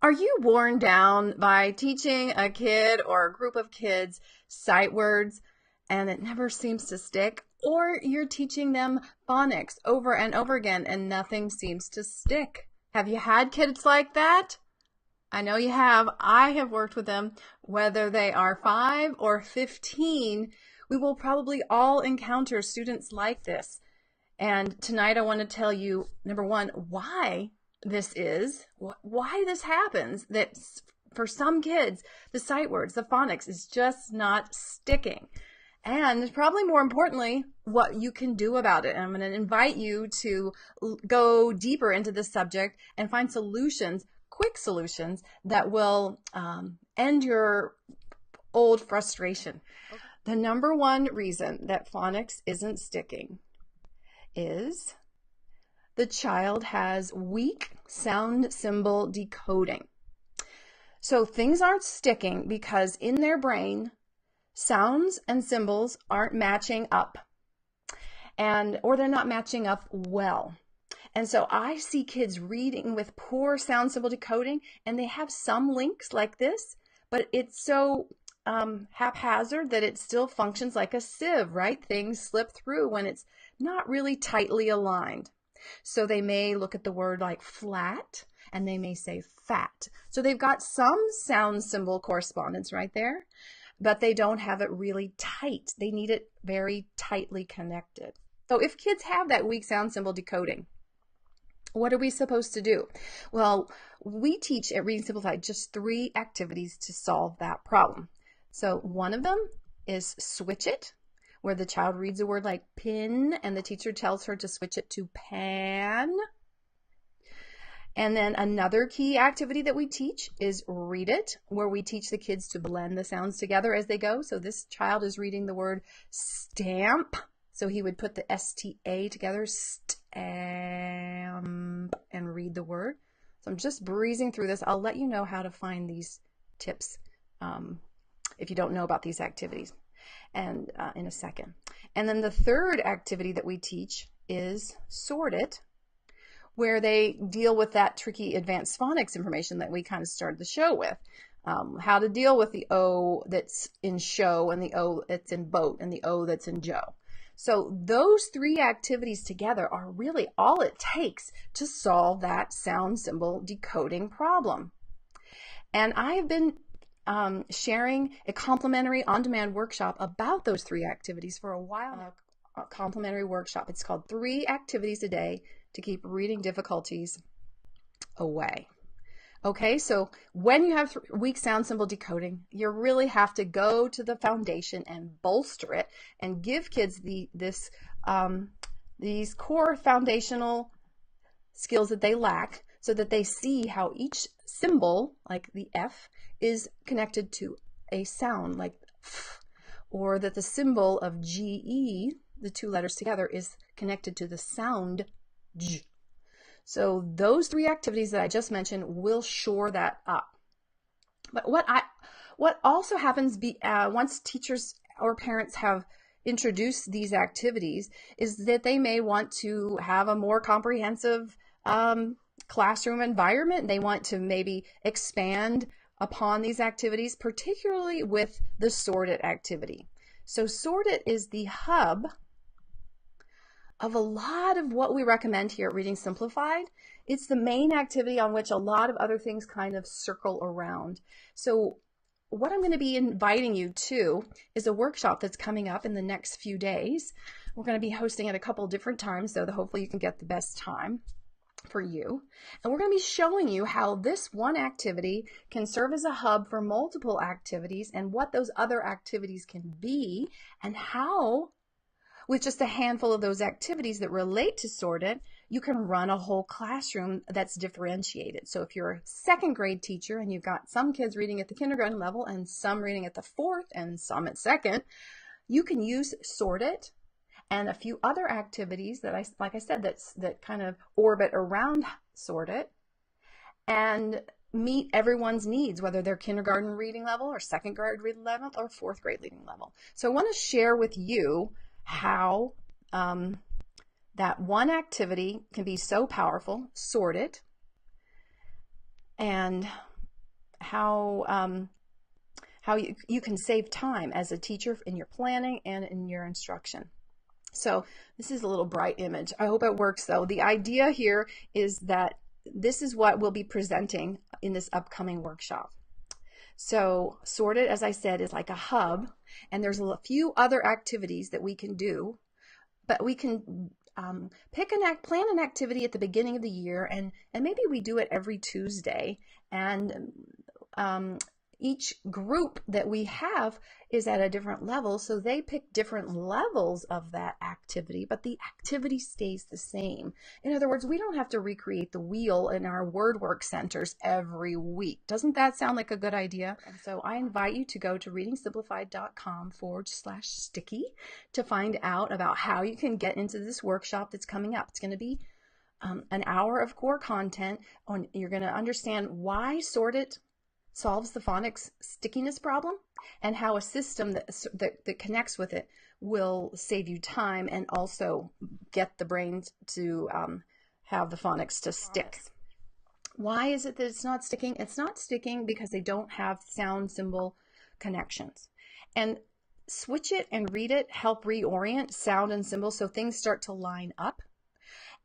Are you worn down by teaching a kid or a group of kids sight words and it never seems to stick? Or you're teaching them phonics over and over again and nothing seems to stick? Have you had kids like that? I know you have. I have worked with them. Whether they are 5 or 15, we will probably all encounter students like this. And tonight I want to tell you, number one, why this is, why this happens, that for some kids, the sight words, the phonics is just not sticking. And probably more importantly, what you can do about it. And I'm going to invite you to go deeper into this subject and find solutions, quick solutions that will end your old frustration. Okay. The number one reason that phonics isn't sticking is the child has weak sound symbol decoding. So things aren't sticking because in their brain, sounds and symbols aren't matching up, or they're not matching up well. And so I see kids reading with poor sound symbol decoding, and they have some links like this, but it's so haphazard that it still functions like a sieve, right? Things slip through when it's not really tightly aligned. So they may look at the word like flat and they may say fat. So they've got some sound symbol correspondence right there, but they don't have it really tight. They need it very tightly connected. So if kids have that weak sound symbol decoding, what are we supposed to do? Well, we teach at Reading Simplified just 3 activities to solve that problem. So one of them is switch it, where the child reads a word like pin and the teacher tells her to switch it to pan. And then another key activity that we teach is read it, where we teach the kids to blend the sounds together as they go. So this child is reading the word stamp. So he would put the STA together, stamp, and read the word. So I'm just breezing through this. I'll let you know how to find these tips if you don't know about these activities, and in a second. And then the third activity that we teach is sort it, where they deal with that tricky advanced phonics information that we kind of started the show with. How to deal with the O that's in show and the O that's in boat and the O that's in Joe. So those 3 activities together are really all it takes to solve that sound symbol decoding problem. And I have been sharing a complimentary on-demand workshop about those 3 activities for a while. A complimentary workshop. It's called 3 Activities a Day to Keep Reading Difficulties Away. Okay, so when you have weak sound symbol decoding, you really have to go to the foundation and bolster it and give kids these core foundational skills that they lack, so that they see how each symbol, like the F, is connected to a sound like F, or that the symbol of GE, the 2 letters together, is connected to the sound J. So those 3 activities that I just mentioned will shore that up. But what also happens once teachers or parents have introduced these activities is that they may want to have a more comprehensive classroom environment. They want to maybe expand upon these activities, particularly with the sort it activity. So sort it is the hub of a lot of what we recommend here at Reading Simplified. It's the main activity on which a lot of other things kind of circle around. So what I'm going to be inviting you to is a workshop that's coming up in the next few days. We're going to be hosting it a couple different times, so that hopefully you can get the best time for you. And we're going to be showing you how this one activity can serve as a hub for multiple activities, and what those other activities can be, and how, with just a handful of those activities that relate to sort it, you can run a whole classroom that's differentiated. So if you're a 2nd grade teacher and you've got some kids reading at the kindergarten level and some reading at the 4th and some at 2nd, you can use sort it and a few other activities that like I said, that kind of orbit around sort it and meet everyone's needs, whether they're kindergarten reading level or 2nd grade reading level or 4th grade reading level. So I want to share with you how that one activity can be so powerful, sort it, and how you can save time as a teacher in your planning and in your instruction. So this is a little bright image. I hope it works though. The idea here is that this is what we'll be presenting in this upcoming workshop. So Sorted, as I said, is like a hub, and there's a few other activities that we can do, but we can plan an activity at the beginning of the year, and maybe we do it every Tuesday, and each group that we have is at a different level, so they pick different levels of that activity, but the activity stays the same. In other words, we don't have to recreate the wheel in our word work centers every week. Doesn't that sound like a good idea? And so I invite you to go to readingsimplified.com/sticky to find out about how you can get into this workshop that's coming up. It's going to be an hour of core content. You're going to understand why Sorted solves the phonics stickiness problem, and how a system that connects with it will save you time and also get the brain to have the phonics to stick. Why is it that it's not sticking? It's not sticking because they don't have sound symbol connections. And switch it and read it help reorient sound and symbol so things start to line up.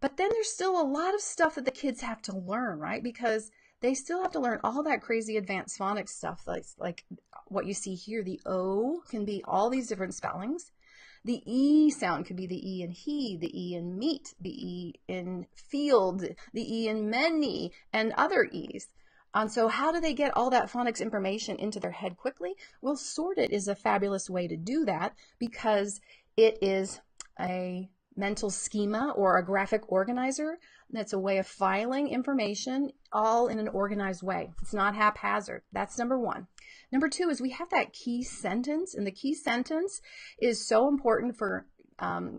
But then there's still a lot of stuff that the kids have to learn, right? Because they still have to learn all that crazy advanced phonics stuff, like what you see here. The O can be all these different spellings. The E sound could be the E in he, the E in meat, the E in field, the E in many, and other E's. And so how do they get all that phonics information into their head quickly? Well, Sorted is a fabulous way to do that because it is a mental schema or a graphic organizer. That's a way of filing information all in an organized way. It's not haphazard. That's number one. Number two is we have that key sentence, and the key sentence is so important for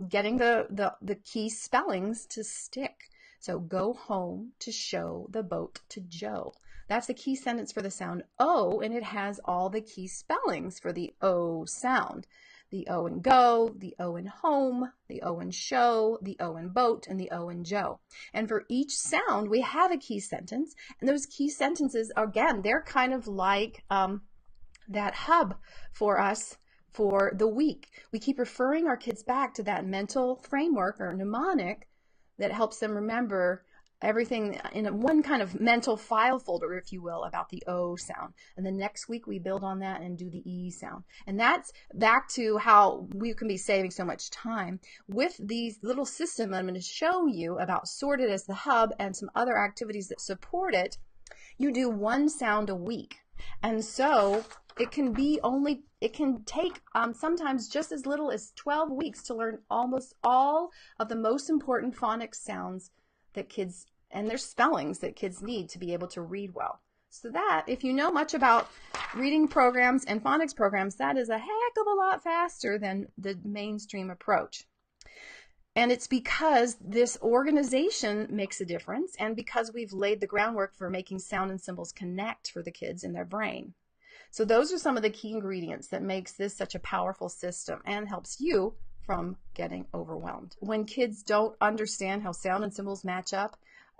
getting the key spellings to stick. So go home to show the boat to Joe. That's the key sentence for the sound O, and it has all the key spellings for the O sound. The O in go, the O in home, the O in show, the O in boat, and the O in Joe. And for each sound, we have a key sentence. And those key sentences, again, they're kind of like that hub for us for the week. We keep referring our kids back to that mental framework or mnemonic that helps them remember everything in one kind of mental file folder, if you will, about the O sound. And the next week we build on that and do the E sound. And that's back to how we can be saving so much time with these little system I'm going to show you about Sorted as the hub and some other activities that support it. You do one sound a week. And so it can take sometimes just as little as 12 weeks to learn almost all of the most important phonics sounds that kids, and their spellings that kids need to be able to read well. So that, if you know much about reading programs and phonics programs, that is a heck of a lot faster than the mainstream approach. And it's because this organization makes a difference, and because we've laid the groundwork for making sound and symbols connect for the kids in their brain. So those are some of the key ingredients that makes this such a powerful system and helps you from getting overwhelmed. When kids don't understand how sound and symbols match up,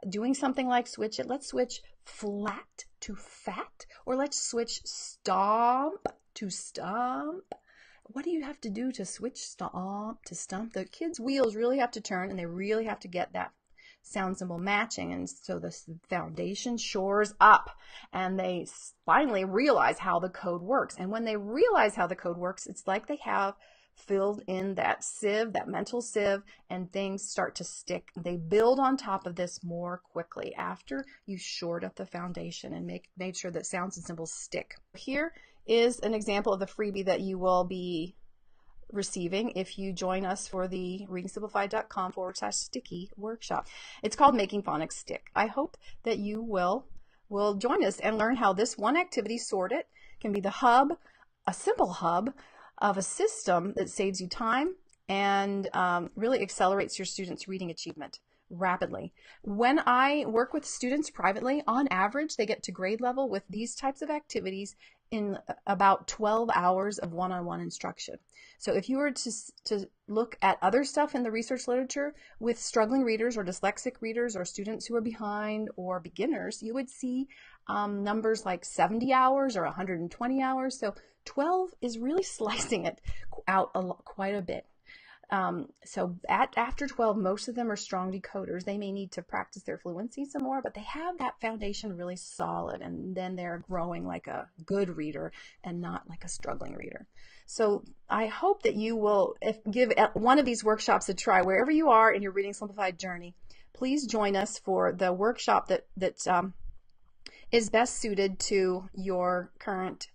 doing something like switch it, let's switch flat to fat, or let's switch stomp to stump. What do you have to do to switch stomp to stump? The kids' wheels really have to turn, and they really have to get that sound symbol matching, and so the foundation shores up, and they finally realize how the code works. And when they realize how the code works, it's like they have filled in that sieve, that mental sieve, and things start to stick. They build on top of this more quickly after you shored up the foundation and made sure that sounds and symbols stick. Here is an example of the freebie that you will be receiving if you join us for the readingsimplified.com/sticky workshop. It's called Making Phonics Stick. I hope that you will join us and learn how this one activity, Sorted, can be the hub, a simple hub of a system that saves you time and really accelerates your students' reading achievement rapidly. When I work with students privately, on average, they get to grade level with these types of activities in about 12 hours of one-on-one instruction. So if you were to look at other stuff in the research literature with struggling readers or dyslexic readers or students who are behind or beginners, you would see numbers like 70 hours or 120 hours. So 12 is really slicing it out quite a bit. So after 12, most of them are strong decoders. They may need to practice their fluency some more, but they have that foundation really solid, and then they're growing like a good reader and not like a struggling reader. So I hope that you will give one of these workshops a try wherever you are in your Reading Simplified journey. Please join us for the workshop that is best suited to your current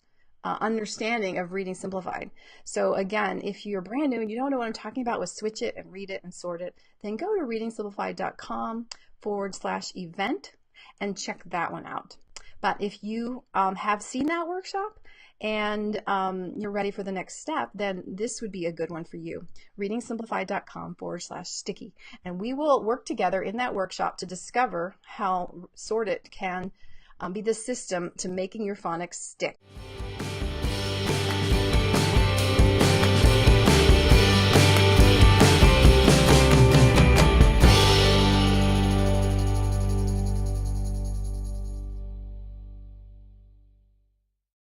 understanding of Reading Simplified. So again, if you're brand new and you don't know what I'm talking about with Switch It and Read It and Sort It, then go to readingsimplified.com/event and check that one out. But if you have seen that workshop and you're ready for the next step, then this would be a good one for you. readingsimplified.com/sticky. And we will work together in that workshop to discover how Sort It can be the system to making your phonics stick.